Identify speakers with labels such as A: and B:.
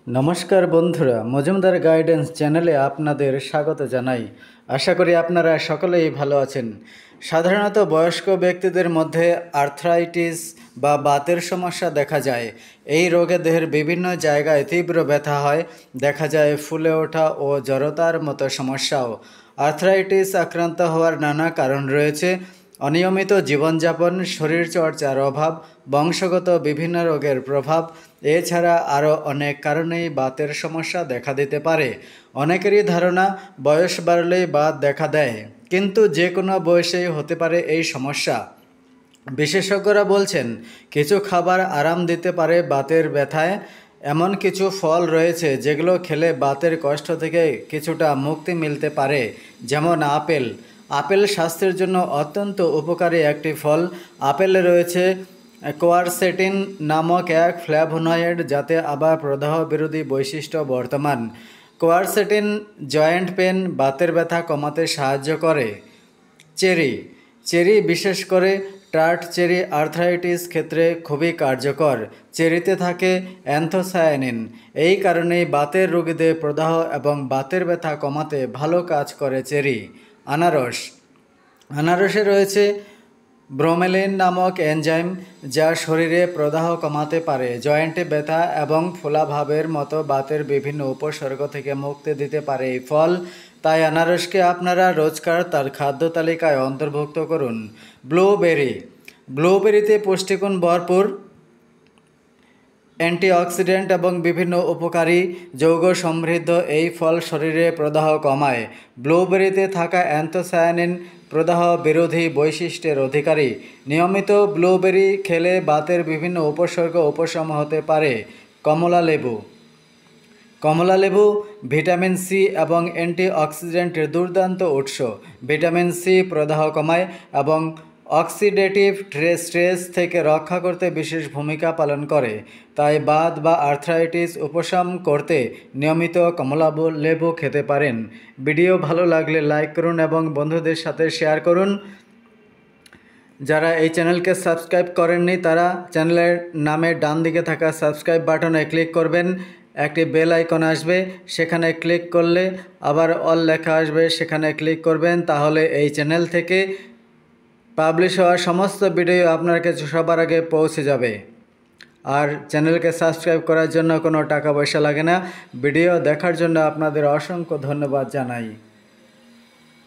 A: नमस्कार बंधुरा मजुमदार गाइडेंस चैनेले आपनादेर स्वागत जानाई। आशा करी आपनारा सकलेई भालो आछेन। साधारणत बयस्क व्यक्तिदेर मध्य आर्थराइटिस बा बातेर समस्या देखा जाए। এই रोगे देहेर विभिन्न जायगाय तीव्र व्यथा हय, देखा जाए फुले ओठा और जड़तार मतो समस्याओ। आर्थराइटिस आक्रांत हওয়ার नाना कारण रयेछे। अनियमित जीवनयापन, शरीरचर्चार अभाव, वंशगत विभिन्न रोगेर प्रभाव एछाड़ा आरो अनेक कारणेई बातेर समस्या देखा दिते पारे। अनेकेरई धारणा बयस बाड़लेई बात देखा देय, किन्तु जे कोनो बयसेई होते पारे एई समस्या। विशेषज्ञरा बोलছেন কিছু খাবার आराम दिते पारे बातेर व्यथाय। एमन किछु फल रयेछे जेगुलो खेले बातेर कष्ट थेके किछुटा मुक्ति मिलते पारे, जेमन आपेल। आपेल स्वास्थ्येर जन्य अत्यंत उपकारी एकटी फल। आपेले रयेछे কোয়ারসেটিন नामक एक फ्लैभोनয়েড जाते आबार प्रदाह बिरोधी वैशिष्ट्य बर्तमान। কোয়ারসেটিন जয়েंट पेन बातेर व्यथा कमाते साहाय्य करे। चेरी चेरी विशेष करे टार्ट चेरी आर्थराइटिस क्षेत्रे खूबই कार्यकर। चेरीते थाके অ্যান্থোসায়ানিন, এই কারণেই বাতের রোগীদের প্রদাহ এবং বাতের ব্যথা কমাতে ভালো কাজ করে চেরি। আনারস আনারসে রয়েছে ব্রোমেলিন नामक एनजाइम যা শরীরে প্রদাহ কমাতে পারে, জয়েন্টে ব্যথা এবং ফোলাভাবের মতো বাতের বিভিন্ন উপসর্গ থেকে মুক্তি দিতে পারে এই ফল। তাই আনারসকে আপনারা রোজকার তার খাদ্য তালিকায় অন্তর্ভুক্ত করুন। ব্লুবেরি ব্লুবেরিতে পুষ্টিগুণ ভরপুর, অ্যান্টিঅক্সিডেন্ট এবং বিভিন্ন উপকারী যৌগ সমৃদ্ধ এই ফল শরীরে প্রদাহ কমায়। ব্লুবেরিতে থাকা অ্যান্থোসায়ানিন প্রদাহ বিরোধী বৈশিষ্ট্যের অধিকারী। নিয়মিত ব্লুবেরি খেলে বাতের বিভিন্ন উপসর্গ উপশম হতে পারে। কমলা লেবু কমলা লেবু ভিটামিন সি এবং অ্যান্টিঅক্সিডেন্টের দুর্দান্ত উৎস। ভিটামিন সি প্রদাহ কমায় এবং অক্সিডেটিভ স্ট্রেস থেকে রক্ষা করতে বিশেষ ভূমিকা পালন করে। তাই বাত বা আর্থ্রাইটিস উপশম করতে নিয়মিত কমলা লেবু খেতে পারেন। ভিডিও ভালো লাগলে লাইক করুন এবং বন্ধুদের সাথে শেয়ার করুন। যারা এই চ্যানেলকে সাবস্ক্রাইব করেননি তারা চ্যানেলের নামে ডান দিকে থাকা সাবস্ক্রাইব বাটনে ক্লিক করবেন। একটি বেল আইকন আসবে, সেখানে ক্লিক করলে আবার অল লেখা আসবে, সেখানে ক্লিক করবেন। তাহলে এই চ্যানেল থেকে পাবলিশ হওয়া সমস্ত ভিডিও আপনার কাছে সবার আগে পৌঁছে যাবে। আর চ্যানেলকে সাবস্ক্রাইব করার জন্য কোনো টাকা পয়সা লাগে না। ভিডিও দেখার জন্য আপনাদের অসংখ্য ধন্যবাদ জানাই।